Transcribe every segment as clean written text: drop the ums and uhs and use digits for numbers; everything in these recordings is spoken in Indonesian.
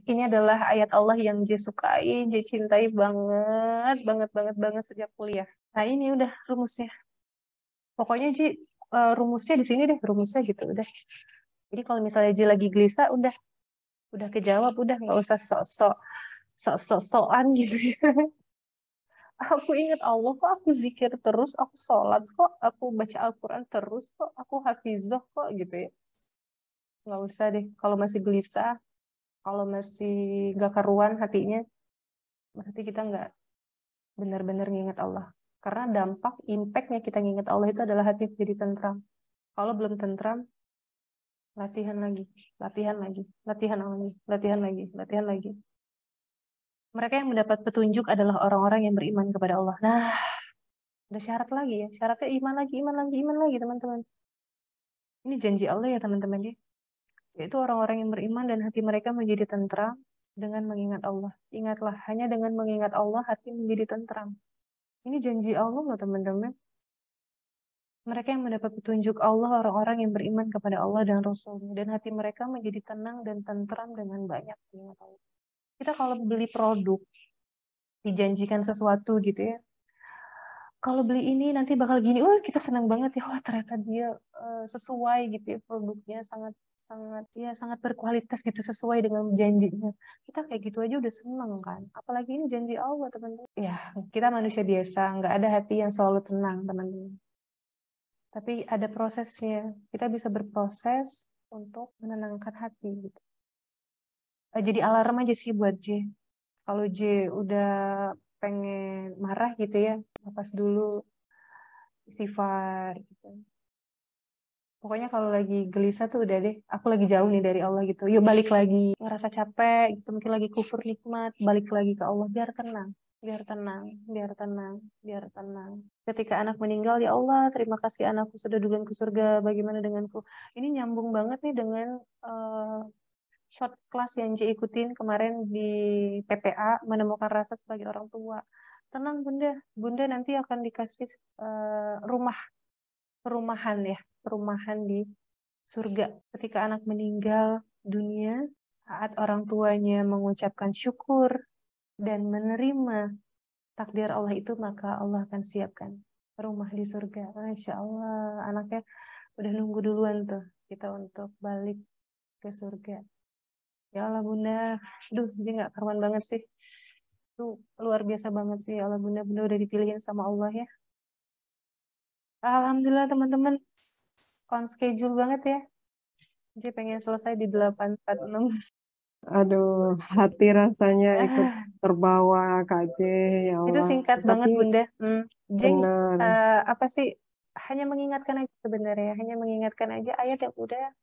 Ini adalah ayat Allah yang J sukai, J cintai banget, banget, banget, banget sejak kuliah. Nah, ini udah rumusnya. Pokoknya J, rumusnya di sini deh, rumusnya gitu udah. Jadi kalau misalnya J lagi gelisah, udah kejawab, udah nggak usah sok-sok, sok-sokan gitu ya. Aku ingat Allah kok, aku zikir terus, aku sholat kok, aku baca Al-Quran terus kok, aku hafizah kok gitu ya. Nggak usah deh. Kalau masih gelisah, kalau masih nggak karuan hatinya, berarti kita nggak benar-benar nginget Allah. Karena dampak, impactnya kita nginget Allah itu adalah hati jadi tentram. Kalau belum tentram, latihan lagi, latihan lagi, latihan lagi, latihan lagi, latihan lagi. Mereka yang mendapat petunjuk adalah orang-orang yang beriman kepada Allah. Nah, ada syarat lagi ya. Syaratnya iman lagi, iman lagi, iman lagi, teman-teman. Ini janji Allah ya, teman-teman ya. Yaitu orang-orang yang beriman dan hati mereka menjadi tentram dengan mengingat Allah. Ingatlah, hanya dengan mengingat Allah hati menjadi tentram. Ini janji Allah loh, teman-teman. Mereka yang mendapat petunjuk Allah, orang-orang yang beriman kepada Allah dan Rasul-Nya. Dan hati mereka menjadi tenang dan tentram dengan banyak ingat Allah. Kita kalau beli produk, dijanjikan sesuatu gitu ya. Kalau beli ini nanti bakal gini, kita senang banget ya, wah ternyata dia sesuai gitu ya, produknya sangat sangat ya sangat berkualitas gitu sesuai dengan janjinya. Kita kayak gitu aja udah seneng kan. Apalagi ini janji Allah teman-teman. Ya kita manusia biasa, nggak ada hati yang selalu tenang teman-teman. Tapi ada prosesnya. Kita bisa berproses untuk menenangkan hati gitu. Jadi alarm aja sih buat J. Kalau J udah pengen marah gitu ya, lepas dulu istighfar gitu. Pokoknya kalau lagi gelisah tuh udah deh, aku lagi jauh nih dari Allah gitu. Yuk balik lagi, ngerasa capek gitu, mungkin lagi kufur nikmat, balik lagi ke Allah biar tenang, biar tenang, biar tenang, biar tenang. Ketika anak meninggal, ya Allah, terima kasih anakku sudah duluan ke surga, bagaimana denganku? Ini nyambung banget nih dengan short class yang J ikutin kemarin di PPA, menemukan rasa sebagai orang tua. Tenang Bunda, Bunda nanti akan dikasih rumah perumahan ya, perumahan di surga. Ketika anak meninggal dunia, saat orang tuanya mengucapkan syukur dan menerima takdir Allah itu, maka Allah akan siapkan rumah di surga. Masya Allah, anaknya udah nunggu duluan tuh kita untuk balik ke surga. Ya Allah Bunda, duh, jadi nggak karuan banget sih. Itu luar biasa banget sih, ya Allah Bunda, Bunda udah dipilihin sama Allah ya. Alhamdulillah teman-teman, on schedule banget ya. Jadi pengen selesai di 8.46. Aduh, hati rasanya ikut Ah, terbawa Kak J, ya itu Allah. singkat Tapi banget Bunda. Jeng, benar, apa sih? Hanya mengingatkan aja sebenarnya, hanya mengingatkan aja ayat yang udah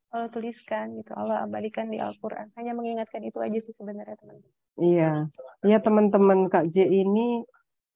Allah tuliskan gitu, Allah abadikan di Al-Quran. Hanya mengingatkan itu aja sih sebenarnya teman-teman. iya. Iya teman-teman Kak J ini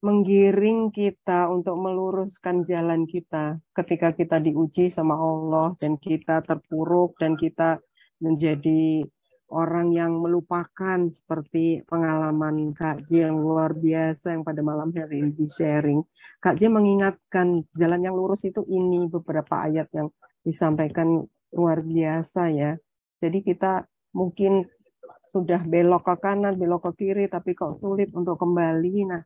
menggiring kita untuk meluruskan jalan kita ketika kita diuji sama Allah dan kita terpuruk dan kita menjadi orang yang melupakan seperti pengalaman Kak J yang luar biasa yang pada malam hari ini di sharing. Kak J mengingatkan jalan yang lurus itu ini beberapa ayat yang disampaikan luar biasa ya. Jadi kita mungkin sudah belok ke kanan, belok ke kiri, tapi kok sulit untuk kembali. Nah,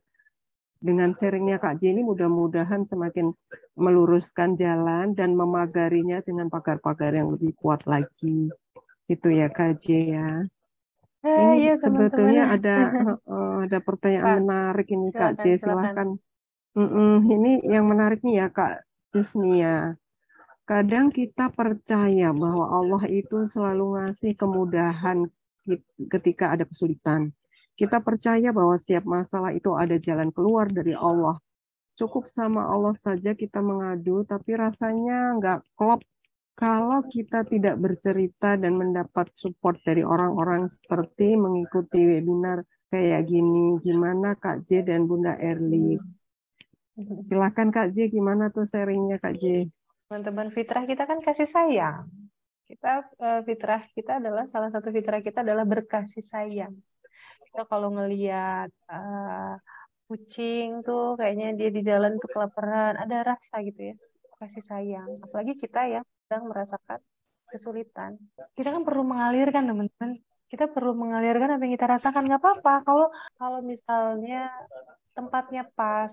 dengan sharingnya Kak J ini mudah-mudahan semakin meluruskan jalan dan memagarinya dengan pagar-pagar yang lebih kuat lagi. Itu ya Kak J ya. Ini Iya teman-teman. sebetulnya ada pertanyaan Pak, menarik ini Kak J, silakan, silakan. silahkan. Ini yang menarik nih ya Kak Jusnia. Kadang kita percaya bahwa Allah itu selalu ngasih kemudahan ketika ada kesulitan. Kita percaya bahwa setiap masalah itu ada jalan keluar dari Allah. Cukup sama Allah saja kita mengadu, tapi rasanya nggak klop kalau kita tidak bercerita dan mendapat support dari orang-orang seperti mengikuti webinar kayak gini. Gimana Kak J dan Bunda Erli? Silakan Kak J, gimana tuh sharingnya Kak J? Teman-teman, fitrah kita kan kasih sayang. Kita fitrah kita adalah salah satu fitrah kita adalah berkasih sayang. Kita kalau ngelihat kucing tuh kayaknya dia di jalan tuh kelaparan, ada rasa gitu ya, kasih sayang. Apalagi kita yang sedang merasakan kesulitan. Kita kan perlu mengalirkan teman-teman. Kita perlu mengalirkan apa yang kita rasakan. Nggak apa-apa kalau misalnya tempatnya pas,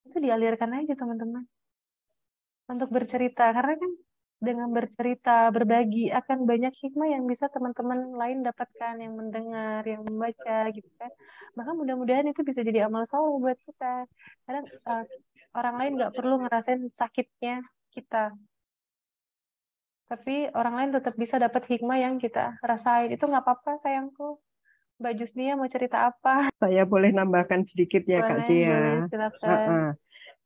itu dialirkan aja teman-teman untuk bercerita. Karena kan dengan bercerita, berbagi akan banyak hikmah yang bisa teman-teman lain dapatkan, yang mendengar, yang membaca gitu kan. Bahkan mudah-mudahan itu bisa jadi amal soleh buat kita. Kadang orang lain nggak perlu ngerasain sakitnya kita, tapi orang lain tetap bisa dapat hikmah yang kita rasain. Itu nggak apa-apa sayangku. Mbak Jusnia mau cerita apa? Saya boleh nambahkan sedikit ya Kak Boleh, Jia. silakan. Heeh.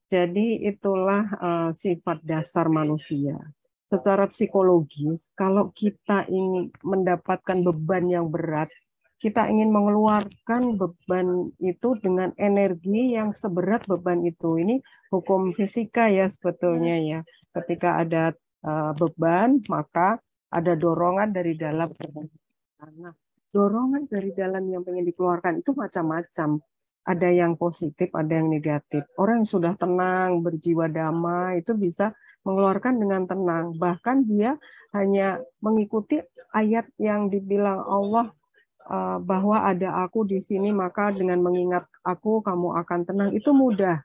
Jadi itulah sifat dasar manusia. Secara psikologis, kalau kita ingin mendapatkan beban yang berat, kita ingin mengeluarkan beban itu dengan energi yang seberat beban itu. Ini hukum fisika ya sebetulnya ya. Ketika ada beban, maka ada dorongan dari dalam. Nah, dorongan dari dalam yang pengen dikeluarkan itu macam-macam. Ada yang positif, ada yang negatif. Orang yang sudah tenang, berjiwa damai, itu bisa mengeluarkan dengan tenang. Bahkan dia hanya mengikuti ayat yang dibilang Allah bahwa ada aku di sini, maka dengan mengingat aku, kamu akan tenang. Itu mudah.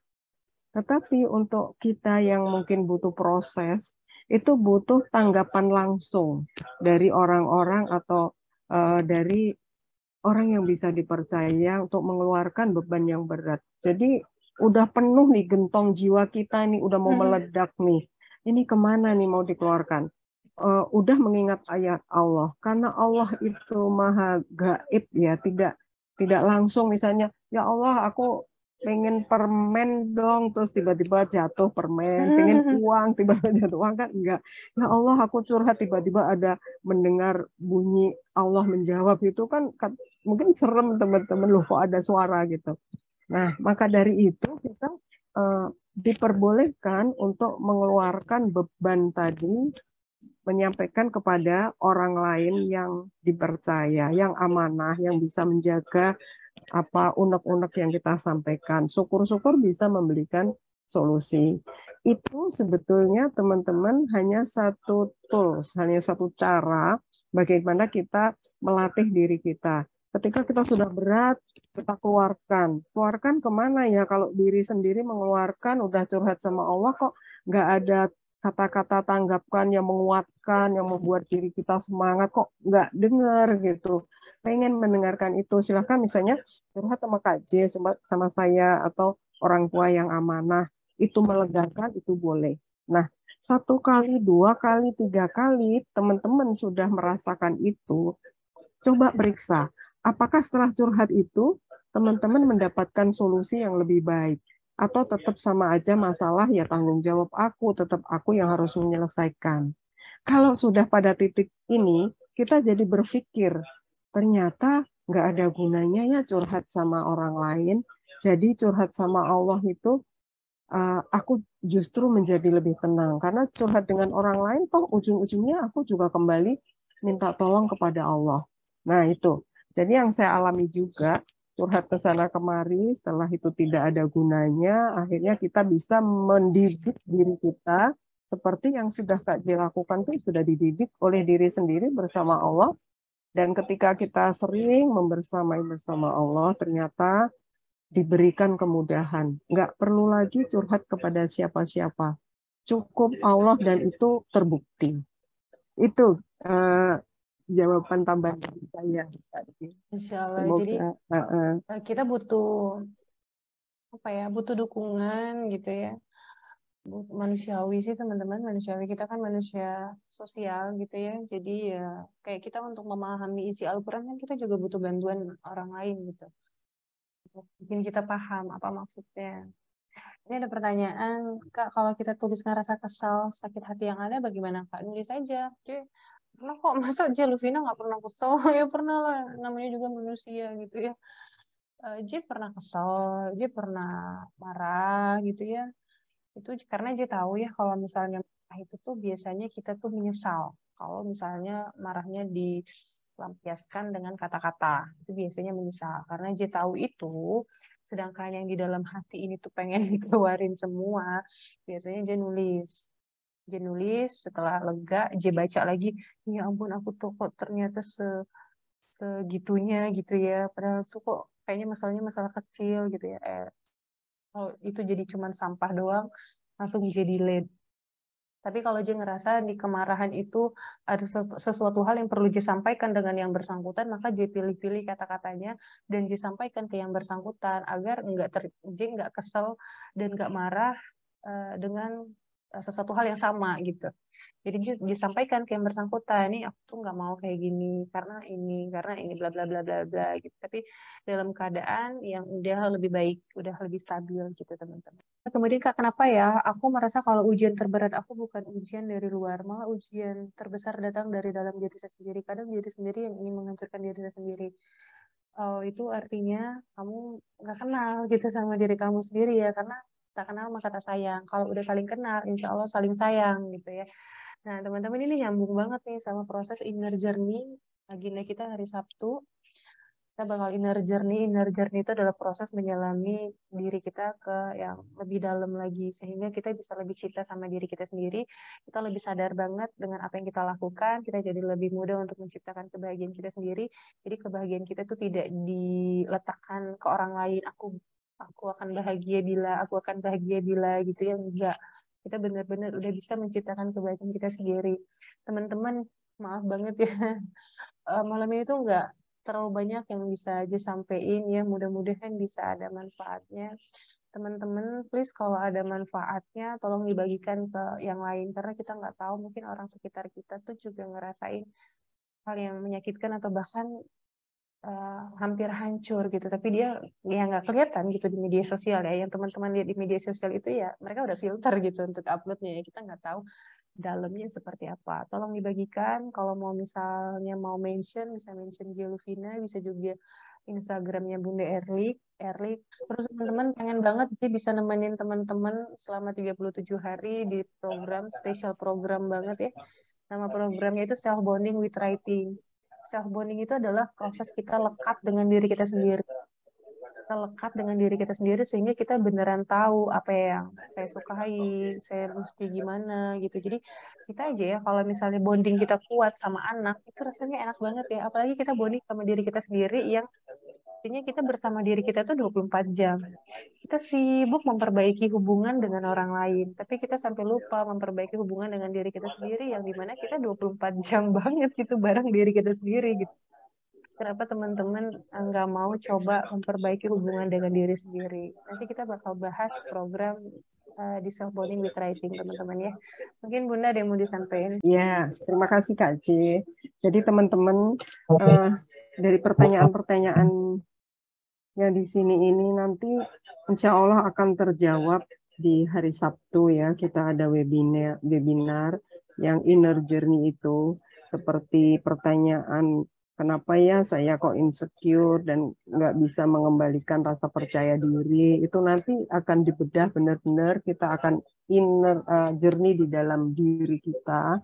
Tetapi untuk kita yang mungkin butuh proses, itu butuh tanggapan langsung dari orang-orang atau dari orang yang bisa dipercaya untuk mengeluarkan beban yang berat. Jadi udah penuh nih gentong jiwa kita nih, udah mau meledak nih. Ini kemana nih mau dikeluarkan? Udah mengingat ayat Allah, karena Allah itu maha gaib ya, tidak langsung misalnya, ya Allah aku pengen permen dong, terus tiba-tiba jatuh permen, pengen uang, tiba-tiba jatuh uang, kan enggak. Ya Allah aku curhat, tiba-tiba ada mendengar bunyi Allah menjawab, itu kan mungkin serem teman-teman, loh kok ada suara gitu. Nah, maka dari itu kita diperbolehkan untuk mengeluarkan beban tadi, menyampaikan kepada orang lain yang dipercaya, yang amanah, yang bisa menjaga apa unek-unek yang kita sampaikan. Syukur-syukur bisa memberikan solusi. Itu sebetulnya teman-teman hanya satu tools, hanya satu cara bagaimana kita melatih diri kita. Ketika kita sudah berat, kita keluarkan. Keluarkan kemana ya? Kalau diri sendiri mengeluarkan, udah curhat sama Allah kok nggak ada kata-kata tanggapan yang menguatkan, yang membuat diri kita semangat, kok nggak dengar gitu. Pengen mendengarkan itu, silahkan misalnya curhat sama Kak J, sama saya, atau orang tua yang amanah, itu melegakan, itu boleh. Nah, satu kali, dua kali, tiga kali, teman-teman sudah merasakan itu, coba periksa, apakah setelah curhat itu, teman-teman mendapatkan solusi yang lebih baik, atau tetap sama aja masalah, ya tanggung jawab aku, tetap aku yang harus menyelesaikan. Kalau sudah pada titik ini, kita jadi berpikir, ternyata nggak ada gunanya ya curhat sama orang lain. Jadi curhat sama Allah itu aku justru menjadi lebih tenang. Karena curhat dengan orang lain, toh ujung-ujungnya aku juga kembali minta tolong kepada Allah. Nah itu. Jadi yang saya alami juga, curhat ke sana kemari, setelah itu tidak ada gunanya, akhirnya kita bisa mendidik diri kita seperti yang sudah Kak J lakukan, itu sudah dididik oleh diri sendiri bersama Allah. Dan ketika kita sering membersamai bersama Allah, ternyata diberikan kemudahan. Nggak perlu lagi curhat kepada siapa-siapa. Cukup Allah dan itu terbukti. Itu jawaban tambahan dari saya. Insya Allah. Jadi Semoga kita butuh apa ya? Butuh dukungan gitu ya. Manusiawi sih teman-teman. Manusiawi, kita kan manusia sosial gitu ya. Jadi ya kayak kita untuk memahami isi Al-Quran kan kita juga butuh bantuan orang lain gitu. Untuk bikin kita paham apa maksudnya. Ini ada pertanyaan, Kak, kalau kita tulis ngerasa kesal, sakit hati yang ada bagaimana, Kak? Nulis aja. Jadi, pernah kok, masa aja Luvina nggak pernah kesel? Ya pernah lah, namanya juga manusia gitu ya. J pernah kesel, J pernah marah gitu ya. Itu karena J tahu ya kalau misalnya marah itu tuh biasanya kita tuh menyesal. Kalau misalnya marahnya dilampiaskan dengan kata-kata, itu biasanya menyesal. Karena J tahu itu, sedangkan yang di dalam hati ini tuh pengen dikeluarin semua, biasanya J nulis. J nulis, setelah lega, J baca lagi, ya ampun aku tuh kok ternyata segitunya gitu ya. Padahal tuh kok kayaknya masalahnya masalah kecil gitu ya. Kalau itu jadi cuman sampah doang, langsung jadi lead. Tapi kalau dia ngerasa di kemarahan itu ada sesuatu hal yang perlu dia sampaikan dengan yang bersangkutan, maka dia pilih-pilih kata-katanya dan dia sampaikan ke yang bersangkutan agar dia nggak kesel dan nggak marah dengan sesuatu hal yang sama gitu. Jadi disampaikan ke yang bersangkutan, ini aku tuh nggak mau kayak gini karena ini bla bla bla bla bla gitu. Tapi dalam keadaan yang udah lebih baik, udah lebih stabil gitu teman-teman. Kemudian Kak, kenapa ya aku merasa kalau ujian terberat aku bukan ujian dari luar, malah ujian terbesar datang dari dalam diri saya sendiri. Kadang diri sendiri yang ingin menghancurkan diri saya sendiri. Oh, itu artinya kamu nggak kenal gitu sama diri kamu sendiri ya, karena tak kenal maka tak sayang. Kalau udah saling kenal, insya Allah saling sayang gitu ya. Nah, teman-teman ini nyambung banget nih sama proses inner journey. Agenda kita hari Sabtu. Kita bakal inner journey. Inner journey itu adalah proses menyelami diri kita ke yang lebih dalam lagi. Sehingga kita bisa lebih cinta sama diri kita sendiri. Kita lebih sadar banget dengan apa yang kita lakukan. Kita jadi lebih mudah untuk menciptakan kebahagiaan kita sendiri. Jadi kebahagiaan kita itu tidak diletakkan ke orang lain. Aku akan bahagia bila gitu ya, enggak. Kita benar-benar udah bisa menciptakan kebahagiaan kita sendiri. Teman-teman, maaf banget ya. Malam ini tuh enggak terlalu banyak yang bisa aja sampein ya. Mudah-mudahan bisa ada manfaatnya. Teman-teman, please kalau ada manfaatnya, tolong dibagikan ke yang lain. Karena kita nggak tahu, mungkin orang sekitar kita tuh juga ngerasain hal yang menyakitkan atau bahkan hampir hancur gitu, tapi dia ya nggak kelihatan gitu di media sosial ya. Yang teman-teman lihat di media sosial itu ya mereka udah filter gitu untuk uploadnya ya. Kita nggak tahu dalamnya seperti apa. Tolong dibagikan. Kalau mau misalnya mau mention, bisa mention Gieluvina, bisa juga Instagramnya Bunda Erlik. Terus teman-teman pengen banget dia bisa nemenin teman-teman selama 37 hari di program, spesial program banget ya. Nama programnya itu Self Bonding with Writing. Self bonding itu adalah proses kita lekat dengan diri kita sendiri. Kita lekat dengan diri kita sendiri sehingga kita beneran tahu apa yang saya sukai, saya mesti gimana gitu. Jadi kita aja ya kalau misalnya bonding kita kuat sama anak, itu rasanya enak banget ya. Apalagi kita bonding sama diri kita sendiri yang artinya kita bersama diri kita tuh 24 jam. Kita sibuk memperbaiki hubungan dengan orang lain, tapi kita sampai lupa memperbaiki hubungan dengan diri kita sendiri yang dimana kita 24 jam banget gitu bareng diri kita sendiri gitu. Kenapa teman-teman nggak mau coba memperbaiki hubungan dengan diri sendiri? Nanti kita bakal bahas program di Self Bonding with Writing, teman-teman ya. Mungkin Bunda ada yang mau disampaikan. Ya, terima kasih Kak C. Jadi teman-teman, dari pertanyaan-pertanyaan yang di sini ini nanti insya Allah akan terjawab di hari Sabtu ya. Kita ada webinar yang inner journey itu, seperti pertanyaan kenapa ya saya kok insecure dan nggak bisa mengembalikan rasa percaya diri, itu nanti akan dibedah benar-benar. Kita akan inner journey di dalam diri kita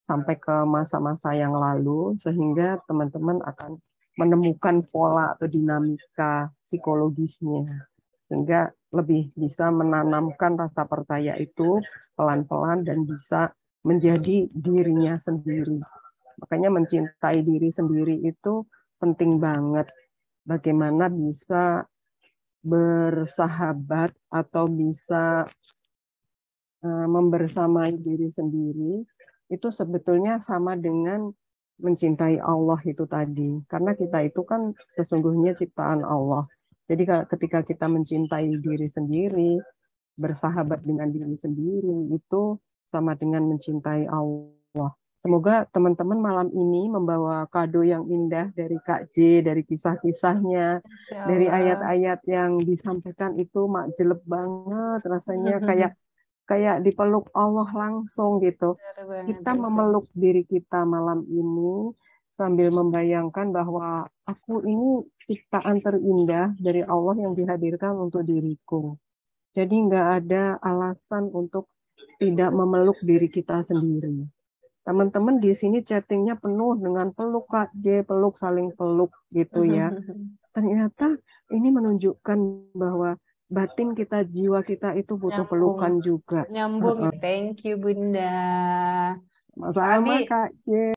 sampai ke masa-masa yang lalu, sehingga teman-teman akan menemukan pola atau dinamika psikologisnya, sehingga lebih bisa menanamkan rasa percaya itu pelan-pelan dan bisa menjadi dirinya sendiri. Makanya mencintai diri sendiri itu penting banget. Bagaimana bisa bersahabat atau bisa membersamai diri sendiri, itu sebetulnya sama dengan mencintai Allah itu tadi. Karena kita itu kan sesungguhnya ciptaan Allah. Jadi ketika kita mencintai diri sendiri, bersahabat dengan diri sendiri, itu sama dengan mencintai Allah. Semoga teman-teman malam ini membawa kado yang indah dari Kak J, dari kisah-kisahnya, dari ayat-ayat yang disampaikan itu jelek banget rasanya, kayak dipeluk Allah langsung gitu. Kita memeluk diri kita malam ini sambil membayangkan bahwa aku ini ciptaan terindah dari Allah yang dihadirkan untuk diriku. Jadi nggak ada alasan untuk tidak memeluk diri kita sendiri. Teman-teman di sini chattingnya penuh dengan peluk Kak J, peluk, saling peluk gitu ya. Ternyata ini menunjukkan bahwa batin kita, jiwa kita itu butuh Nyambung. pelukan juga. Nyambung. Thank you, Bunda. Pak Sama Abi. Kak J.